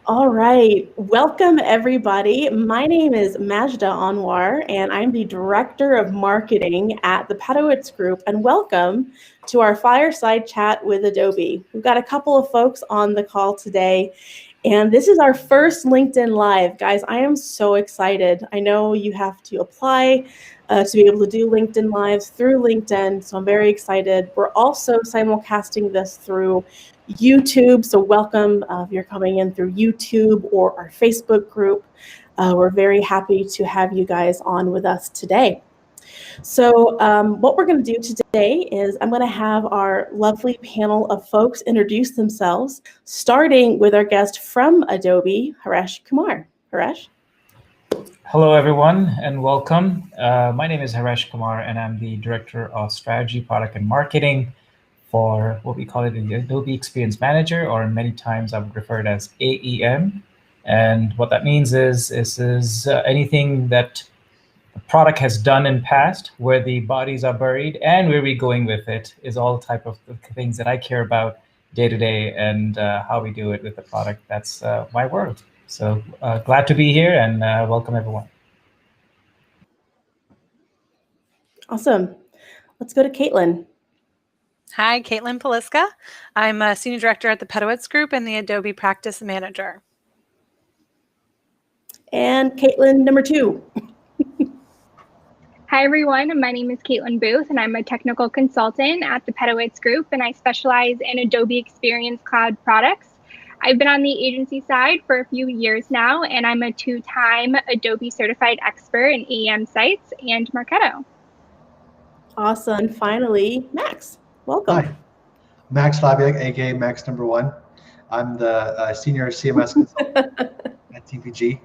All right, welcome everybody. My name is Majda Anwar, and I'm the Director of Marketing at the Pedowitz Group, and welcome to our fireside chat with Adobe. We've got a couple of folks on the call today, and this is our first LinkedIn Live. Guys, I am so excited. I know you have to apply to be able to do LinkedIn Lives through LinkedIn, so I'm very excited. We're also simulcasting this through YouTube, so welcome if you're coming in through YouTube or our Facebook group. We're very happy to have you guys on with us today. So what we're going to do today is I'm going to have our lovely panel of folks introduce themselves, starting with our guest from Adobe, Haresh Kumar. Haresh? Hello, everyone, and welcome. My name is Haresh Kumar, and I'm the Director of Strategy, Product, and Marketing for what we call it the Adobe Experience Manager, or many times I would refer it as AEM. And what that means is anything that the product has done in past, where the bodies are buried, and where we're going with it is all type of things that I care about day to day, and how we do it with the product. That's my world. So glad to be here, and welcome everyone. Awesome. Let's go to Caitlin. Hi, Caitlin Poliska. I'm a Senior Director at the Pedowitz Group and the Adobe Practice Manager. And Caitlin, number 2. Hi, everyone. My name is Caitlin Booth, and I'm a technical consultant at the Pedowitz Group, and I specialize in Adobe Experience Cloud products. I've been on the agency side for a few years now, and I'm a 2-time Adobe certified expert in AEM sites and Marketo. Awesome. Finally, Max. Welcome. Hi, Max Fabiak, aka Max number 1. I'm the senior CMS consultant at TPG.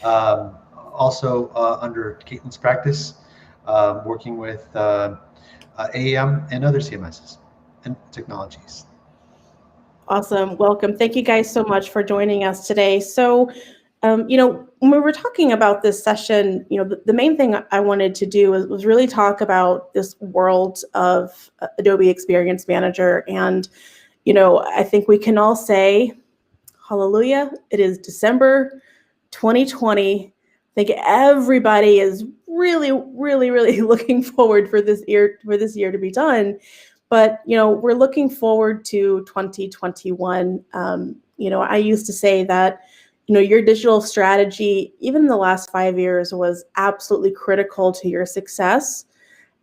Also under Caitlin's practice, working with AEM and other CMSs and technologies. Awesome. Welcome. Thank you guys so much for joining us today. So, when we were talking about this session, the main thing I wanted to do was really talk about this world of Adobe Experience Manager. And, I think we can all say, hallelujah, it is December 2020. I think everybody is really, really, really looking forward for this year to be done. But, we're looking forward to 2021. I used to say that, your digital strategy, even in the last 5 years, was absolutely critical to your success.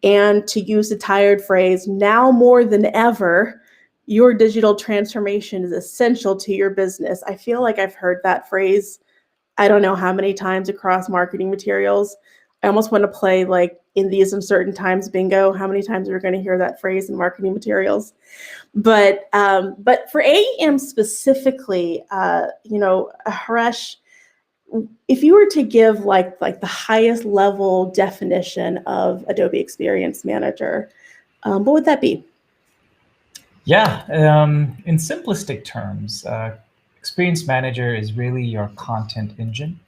And to use the tired phrase, now more than ever, your digital transformation is essential to your business. I feel like I've heard that phrase, I don't know how many times across marketing materials. I almost want to play like in these uncertain times bingo, how many times we're going to hear that phrase in marketing materials. But for AEM specifically, Haresh, if you were to give like the highest level definition of Adobe Experience Manager, what would that be? Yeah, in simplistic terms, Experience Manager is really your content engine.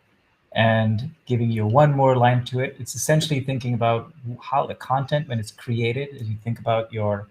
And giving you one more line to it, it's essentially thinking about how the content, when it's created, as you think about your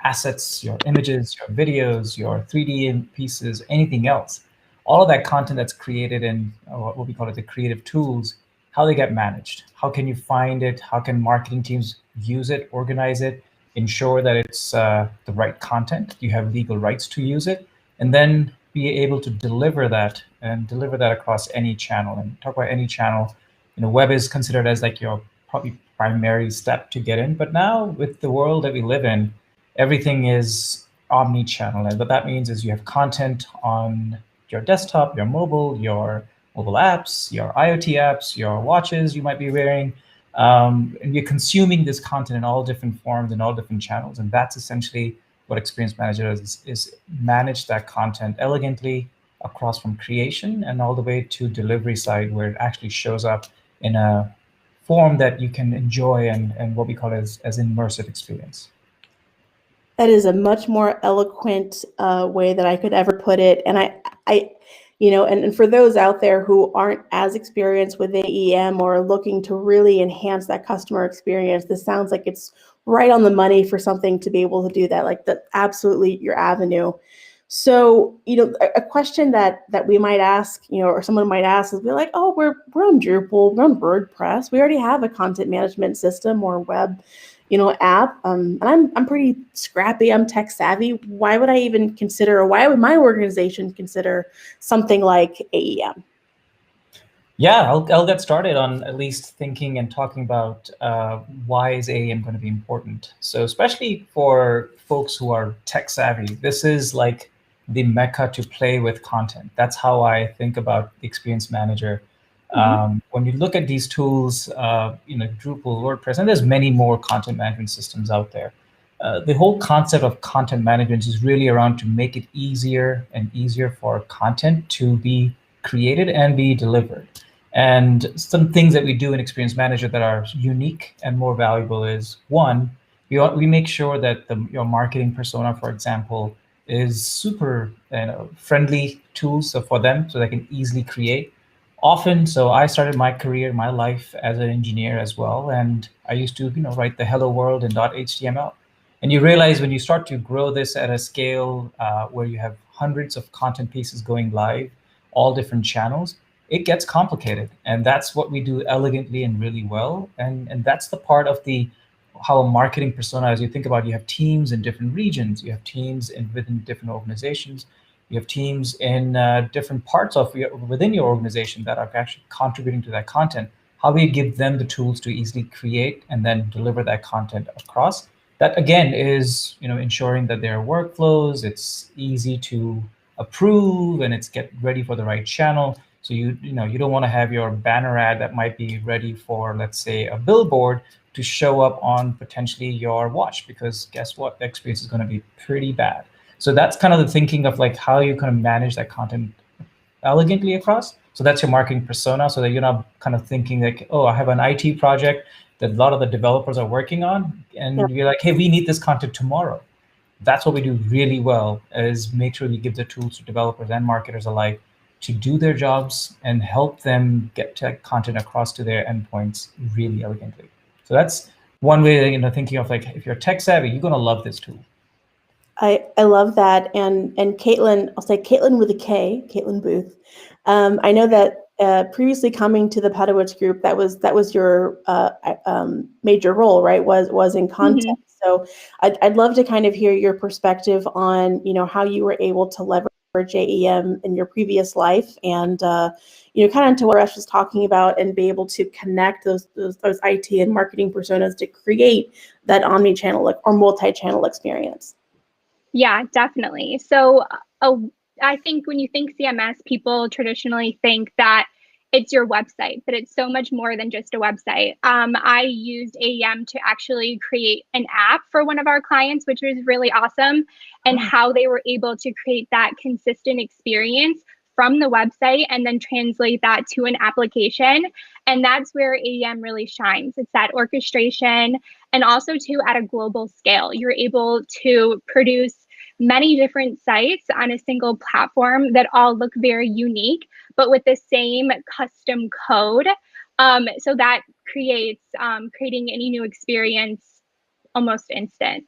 assets, your images, your videos, your 3D pieces, anything else, all of that content that's created in what we call it the creative tools, how they get managed. How can you find it? How can marketing teams use it, organize it, ensure that it's the right content, you have legal rights to use it, and then be able to deliver that and deliver that across any channel. And talk about any channel, web is considered as like your probably primary step to get in. But now with the world that we live in, everything is omni-channel. And what that means is you have content on your desktop, your mobile apps, your IoT apps, your watches you might be wearing. And you're consuming this content in all different forms and all different channels. And that's essentially what Experience Manager is manage that content elegantly across from creation and all the way to delivery side, where it actually shows up in a form that you can enjoy and what we call as immersive experience. That is a much more eloquent way that I could ever put it. And and for those out there who aren't as experienced with AEM or looking to really enhance that customer experience, this sounds like it's right on the money for something to be able to do that. Like that's absolutely your avenue. So, a question that we might ask, or someone might ask is, we're like, oh, we're on Drupal, we're on WordPress, we already have a content management system or web, app. And I'm pretty scrappy, I'm tech savvy. Why would I even consider, or why would my organization consider something like AEM? Yeah, I'll get started on at least thinking and talking about why is AEM going to be important. So especially for folks who are tech savvy, this is like the mecca to play with content. That's how I think about the Experience Manager. When you look at these tools, Drupal, WordPress, and there's many more content management systems out there. The whole concept of content management is really around to make it easier and easier for content to be created and be delivered. And some things that we do in Experience Manager that are unique and more valuable is, one, we make sure that your marketing persona, for example, is super friendly tools for them so they can easily create. Often, so I started my career, my life as an engineer as well, and I used to write the hello world in .html. And you realize when you start to grow this at a scale where you have hundreds of content pieces going live, all different channels, it gets complicated. And that's what we do elegantly and really well. And that's the part of how a marketing persona, as you think about, you have teams in different regions, you have teams within different organizations, you have teams in different parts within your organization that are actually contributing to that content. How do you give them the tools to easily create and then deliver that content across? That again is ensuring that there are workflows, it's easy to approve, and it's get ready for the right channel. So you don't want to have your banner ad that might be ready for, let's say, a billboard to show up on potentially your watch, because guess what? The experience is going to be pretty bad. So that's kind of the thinking of like how you kind of manage that content elegantly across. So that's your marketing persona, so that you're not kind of thinking like, oh, I have an IT project that a lot of the developers are working on, and you're like, hey, we need this content tomorrow. That's what we do really well, is make sure we give the tools to developers and marketers alike to do their jobs and help them get tech content across to their endpoints really elegantly. So that's one way, thinking of like, if you're tech savvy, you're going to love this tool. I love that. And Caitlin, I'll say Caitlin with a K, Caitlin Booth. I know that previously coming to the Pedowitz group, that was your major role, right? Was in content. So I'd love to kind of hear your perspective on, how you were able to leverage AEM in your previous life, and kind of to what Haresh was talking about, and be able to connect those IT and marketing personas to create that omni-channel or multi-channel experience. Yeah, definitely. So I think when you think CMS, people traditionally think that it's your website, but it's so much more than just a website. I used AEM to actually create an app for one of our clients, which was really awesome, and how they were able to create that consistent experience from the website and then translate that to an application. And that's where AEM really shines. It's that orchestration, and also too at a global scale. You're able to produce many different sites on a single platform that all look very unique, but with the same custom code. So that creates creating any new experience almost instant.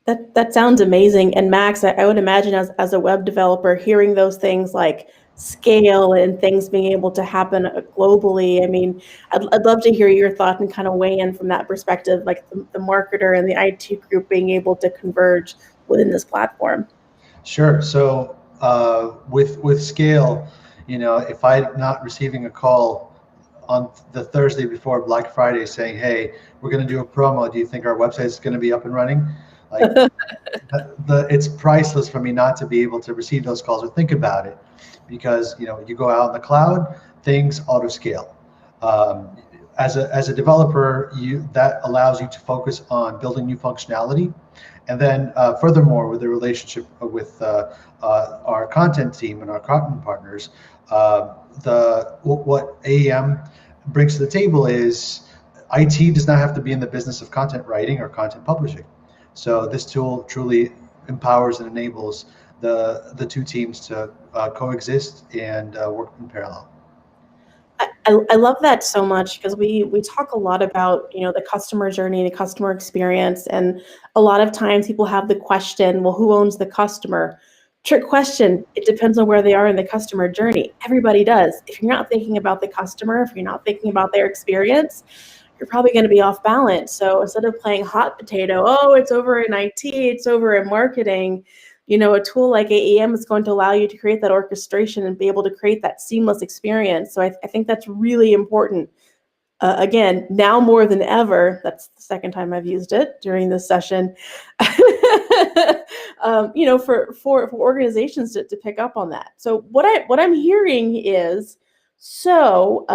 That sounds amazing. And Max, I would imagine as a web developer, hearing those things like scale and things being able to happen globally. I mean, I'd love to hear your thoughts and kind of weigh in from that perspective, like the marketer and the IT group being able to converge within this platform. Sure. So with scale, if I'm not receiving a call on the Thursday before Black Friday saying, hey, we're going to do a promo, do you think our website is going to be up and running? Like, it's priceless for me not to be able to receive those calls or think about it, because you go out in the cloud, things auto scale. As a developer, that allows you to focus on building new functionality. And then furthermore, with the relationship with our content team and our content partners, what AEM brings to the table is IT does not have to be in the business of content writing or content publishing. So this tool truly empowers and enables the two teams to coexist and work in parallel. I love that so much, because we talk a lot about the customer journey, the customer experience, and a lot of times people have the question, well, who owns the customer? Trick question, it depends on where they are in the customer journey. Everybody does. If you're not thinking about the customer, if you're not thinking about their experience, you're probably going to be off balance. So instead of playing hot potato, oh, it's over in IT, it's over in marketing, a tool like AEM is going to allow you to create that orchestration and be able to create that seamless experience. So I think that's really important. Again, now more than ever, that's the second time I've used it during this session, for organizations to pick up on that. So what I'm hearing is, your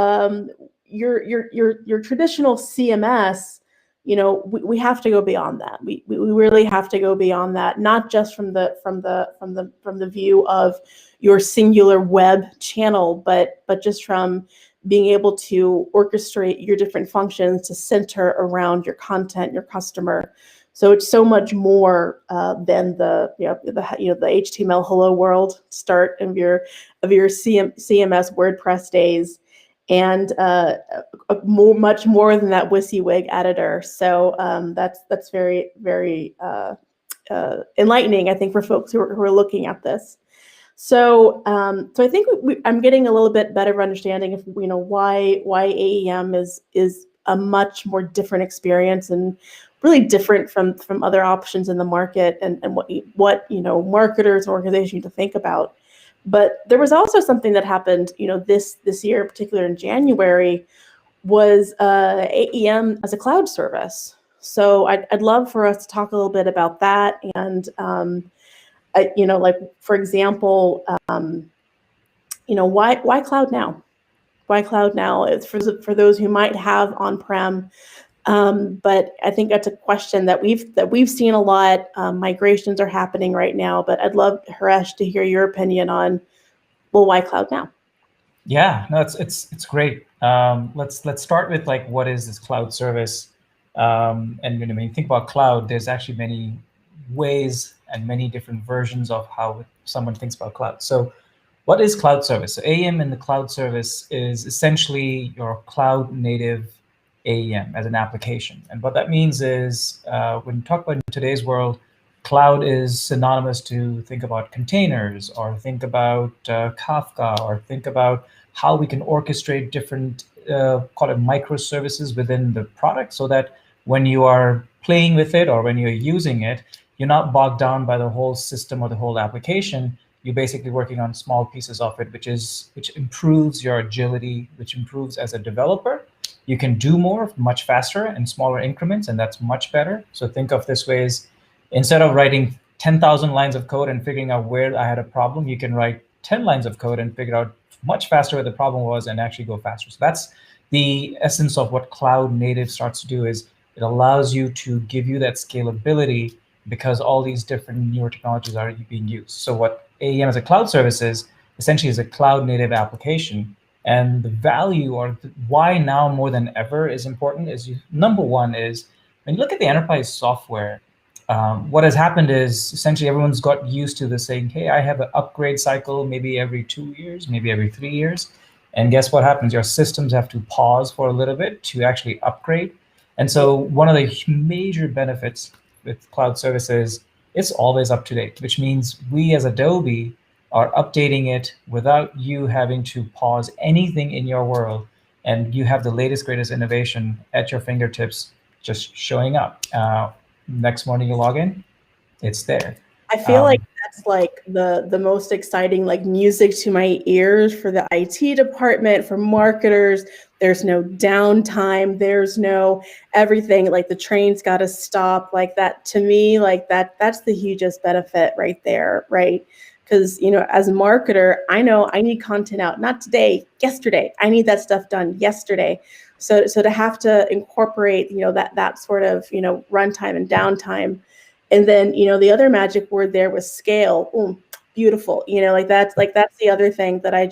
traditional CMS, we have to go beyond that. We really have to go beyond that, not just from the view of your singular web channel, but just from being able to orchestrate your different functions to center around your content, your customer. So it's so much more than the HTML hello world start of your CMS WordPress days, and much more than that WYSIWYG editor. So that's very, very enlightening, I think, for folks who are looking at this. So I think I'm getting a little bit better understanding of why AEM is a much more different experience and really different from other options in the market, and what marketers and organizations need to think about. But there was also something that happened this year, in particular in January, was AEM as a cloud service. So I'd love for us to talk a little bit about that, and for example, why cloud now? Why cloud now? It's for those who might have on-prem, but I think that's a question that we've seen a lot. Migrations are happening right now, but I'd love, Haresh, to hear your opinion on, well, why cloud now? Yeah, no, it's great. Let's start with what is this cloud service? And when you think about cloud, there's actually many ways and many different versions of how someone thinks about cloud. So what is cloud service? So AEM in the cloud service is essentially your cloud native AEM as an application. And what that means is when you talk about in today's world, cloud is synonymous to think about containers, or think about Kafka, or think about how we can orchestrate different, call it microservices within the product, so that when you are playing with it or when you're using it, you're not bogged down by the whole system or the whole application. You're basically working on small pieces of it, which improves your agility, which improves as a developer. You can do more much faster in smaller increments, and that's much better. So think of this way as, instead of writing 10,000 lines of code and figuring out where I had a problem, you can write 10 lines of code and figure out much faster where the problem was and actually go faster. So that's the essence of what cloud native starts to do, is it allows you to give you that scalability because all these different newer technologies are being used. So what AEM as a cloud service is essentially is a cloud native application. And the value, or why now more than ever is important, is number one is when you look at the enterprise software, what has happened is essentially everyone's got used to this saying, hey, I have an upgrade cycle maybe every 2 years, maybe every 3 years. And guess what happens? Your systems have to pause for a little bit to actually upgrade. And so one of the major benefits with cloud services, it's always up to date, which means we as Adobe are updating it without you having to pause anything in your world. And you have the latest, greatest innovation at your fingertips, just showing up. Next morning you log in, it's there. I feel like that's the most exciting music to my ears for the IT department, for marketers. There's no downtime. There's no everything. The train's got to stop. That to me, that's the hugest benefit right there, right? Because as a marketer, I know I need content out, not today, yesterday. I need that stuff done yesterday. So to have to incorporate that sort of runtime and downtime. And then, the other magic word there was scale. Ooh, beautiful. That's the other thing that I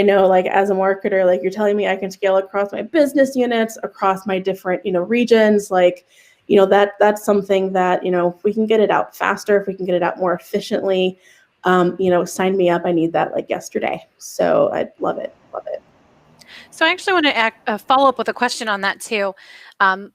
know, as a marketer, you're telling me I can scale across my business units, across my different, regions, that's something that, if we can get it out faster, if we can get it out more efficiently, sign me up. I need that yesterday. So I love it. Love it. So I actually want to follow up with a question on that too,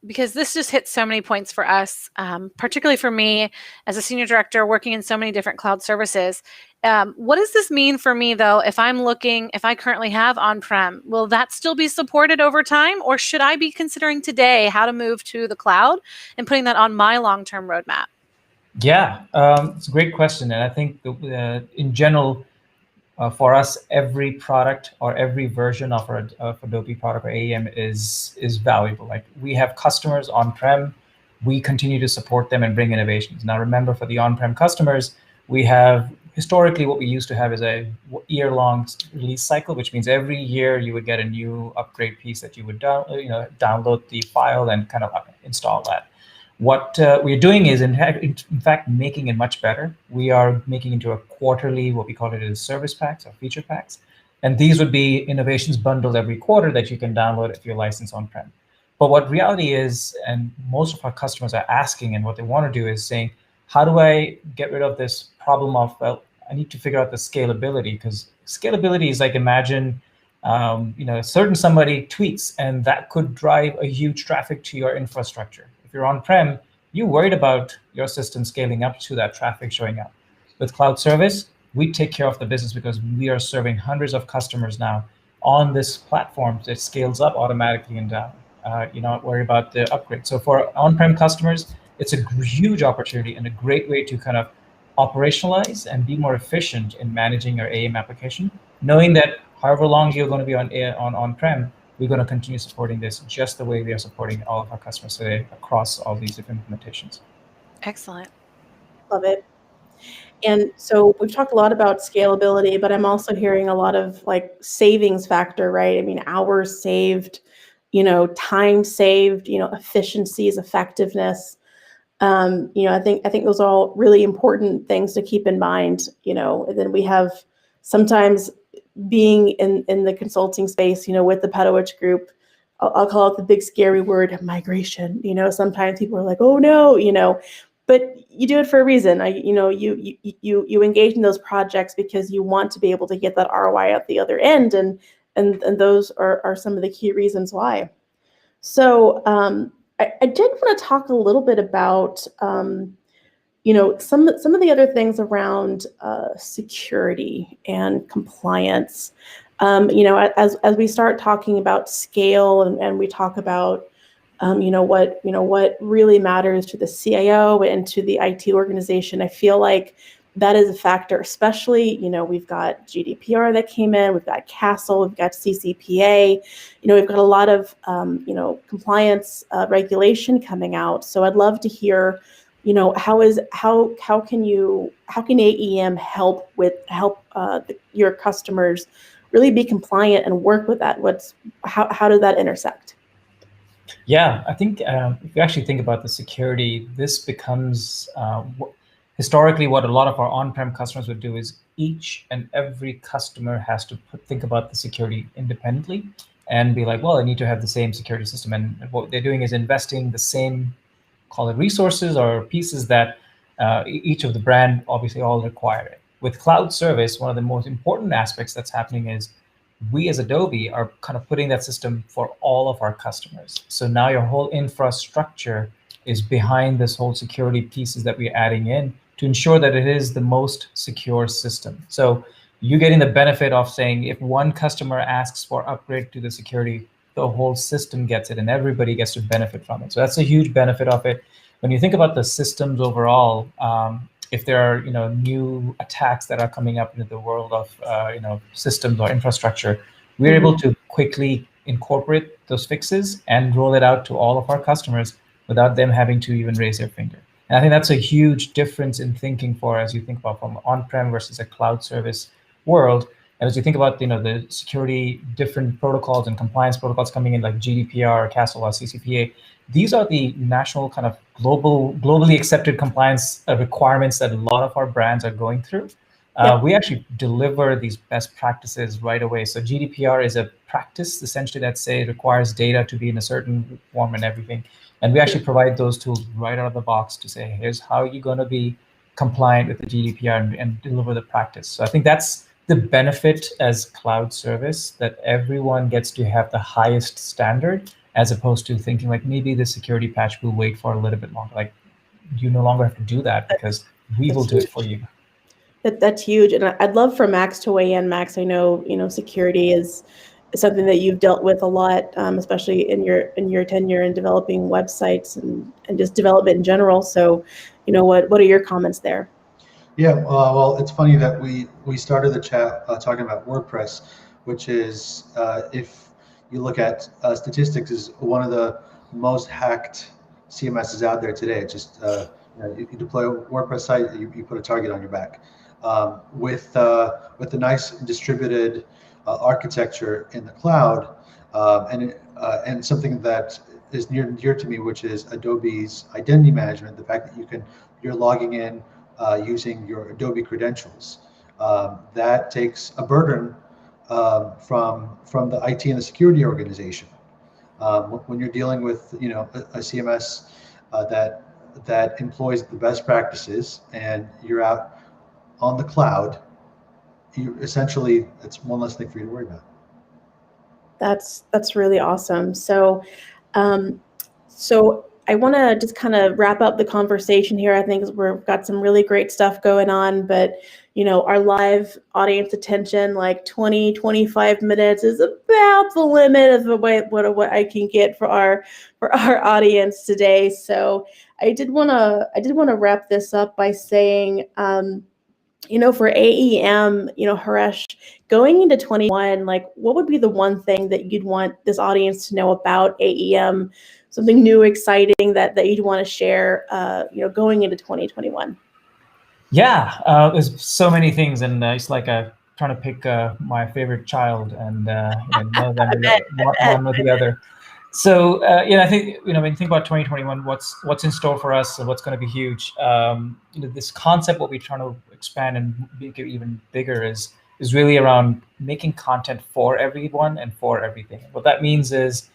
because this just hits so many points for us, particularly for me as a senior director working in so many different cloud services. What does this mean for me though, if I currently have on-prem, will that still be supported over time, or should I be considering today how to move to the cloud and putting that on my long-term roadmap? Yeah, it's a great question. And I think in general, for us, every product or every version of our Adobe product or AEM is valuable. Like we have customers on-prem, we continue to support them and bring innovations. Now remember, for the on-prem customers, we have historically what we used to have is a year-long release cycle, which means every year you would get a new upgrade piece that you would download the file and kind of install that. What we're doing is, in fact, making it much better. We are making into a quarterly, what we call it as service packs or feature packs. And these would be innovations bundled every quarter that you can download if you're licensed on-prem. But what reality is, and most of our customers are asking, and what they want to do is saying, how do I get rid of this problem of, well, I need to figure out the scalability, because scalability is like, imagine, a certain somebody tweets, and that could drive a huge traffic to your infrastructure. If you're on-prem, you're worried about your system scaling up to that traffic showing up. With cloud service, we take care of the business because we are serving hundreds of customers now on this platform that scales up automatically and down. You not worry about the upgrade. So for on-prem customers, it's a huge opportunity and a great way to kind of operationalize and be more efficient in managing your AEM application, knowing that however long you're going to be on-prem, we're going to continue supporting this just the way we are supporting all of our customers today across all these different implementations. Excellent. Love it. And so we've talked a lot about scalability, but I'm also hearing a lot of like savings factor, right? I mean, hours saved, time saved, efficiencies, effectiveness. I think those are all really important things to keep in mind, and then we have sometimes being in the consulting space, with the Pedowitz group, I'll call it the big scary word, migration. Sometimes people are like, oh no, but you do it for a reason. You engage in those projects because you want to be able to get that ROI at the other end, and those are some of the key reasons why. So I did want to talk a little bit about some of the other things around security and compliance. As we start talking about scale and we talk about what really matters to the CIO and to the IT organization, I feel like that is a factor. Especially, we've got GDPR that came in, we've got CASL, we've got CCPA, we've got a lot of compliance regulation coming out. So I'd love to hear, how can AEM help your customers really be compliant and work with that? How does that intersect? Yeah, I think if you actually think about the security, this becomes historically what a lot of our on-prem customers would do is each and every customer has to think about the security independently and be like, well, I need to have the same security system. And what they're doing is investing the same, call it resources or pieces that each of the brand obviously all require it. With cloud service, one of the most important aspects that's happening is we as Adobe are kind of putting that system for all of our customers. So now your whole infrastructure is behind this whole security pieces that we're adding in to ensure that it is the most secure system. So you're getting the benefit of saying if one customer asks for upgrade to the security, the whole system gets it and everybody gets to benefit from it. So that's a huge benefit of it. When you think about the systems overall, if there are new attacks that are coming up into the world of systems or infrastructure, we're able to quickly incorporate those fixes and roll it out to all of our customers without them having to even raise their finger. And I think that's a huge difference in thinking as you think about from on-prem versus a cloud service world. And as you think about the security, different protocols and compliance protocols coming in like GDPR, CASL, or CCPA, these are the national kind of globally accepted compliance requirements that a lot of our brands are going through. We actually deliver these best practices right away. So GDPR is a practice essentially that requires data to be in a certain form and everything. And we actually provide those tools right out of the box to say, here's how you're going to be compliant with the GDPR and deliver the practice. So I think that's the benefit as cloud service that everyone gets to have the highest standard, as opposed to thinking like maybe the security patch will wait for a little bit longer. Like, you no longer have to do that because we will do it for you. That's huge, and I'd love for Max to weigh in. Max, I know security is something that you've dealt with a lot, especially in your tenure in developing websites and just development in general. So, what are your comments there? Yeah, well, it's funny that we started the chat talking about WordPress, which is, if you look at statistics, is one of the most hacked CMSs out there today. It's just you deploy a WordPress site, you put a target on your back. With the nice distributed architecture in the cloud, and something that is near and dear to me, which is Adobe's identity management. The fact that you're logging in using your Adobe credentials, that takes a burden from the IT and the security organization. When you're dealing with a CMS that employs the best practices, and you're out on the cloud, it's one less thing for you to worry about. That's really awesome. So I want to just kind of wrap up the conversation here. I think we've got some really great stuff going on, but our live audience attention, like 20-25 minutes, is about the limit of what I can get for our audience today. So I did want to wrap this up by saying, for AEM, Haresh, going into 2021, like, what would be the one thing that you'd want this audience to know about AEM? Something new, exciting that you'd want to share, going into 2021? Yeah, there's so many things, and it's like trying to pick my favorite child and know them one or the other. So I think when you think about 2021, what's in store for us and what's going to be huge. This concept, what we're trying to expand and make it even bigger, is really around making content for everyone and for everything. What that means is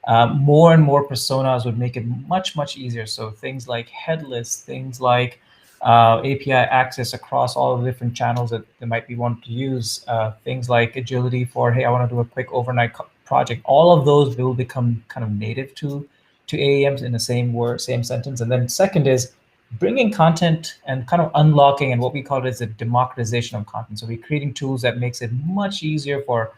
more and more personas would make it much, much easier. So things like headless, things like API access across all of the different channels that they might be wanting to use, things like agility for, hey, I want to do a quick overnight project. All of those will become kind of native to AEMs in the same word, same sentence. And then second is bringing content and kind of unlocking, and what we call it is a democratization of content. So we're creating tools that makes it much easier for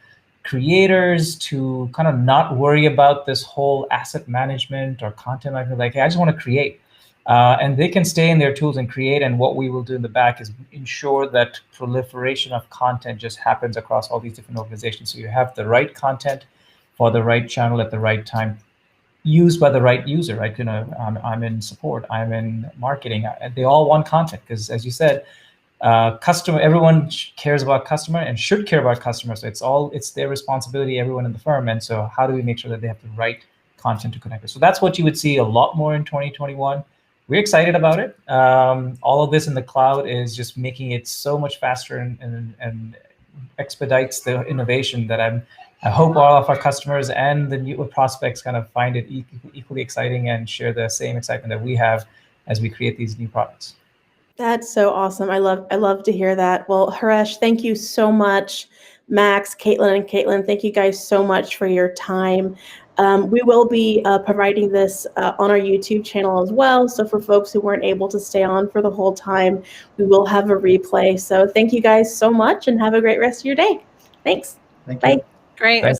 creators to kind of not worry about this whole asset management or content management. Like, hey, I just want to create. And they can stay in their tools and create. And what we will do in the back is ensure that proliferation of content just happens across all these different organizations. So you have the right content for the right channel at the right time, used by the right user, right? I'm in support, I'm in marketing. They all want content because, as you said, everyone cares about customer and should care about customers. So it's their responsibility, everyone in the firm. And so how do we make sure that they have the right content to connect with? So that's what you would see a lot more in 2021. We're excited about it. All of this in the cloud is just making it so much faster and expedites the innovation that I hope all of our customers and the new prospects kind of find it equally exciting and share the same excitement that we have as we create these new products. That's so awesome. I love to hear that. Well, Haresh, thank you so much. Max, Caitlin, thank you guys so much for your time. We will be providing this on our YouTube channel as well. So for folks who weren't able to stay on for the whole time, we will have a replay. So thank you guys so much and have a great rest of your day. Thanks. Thank you. Bye. Great.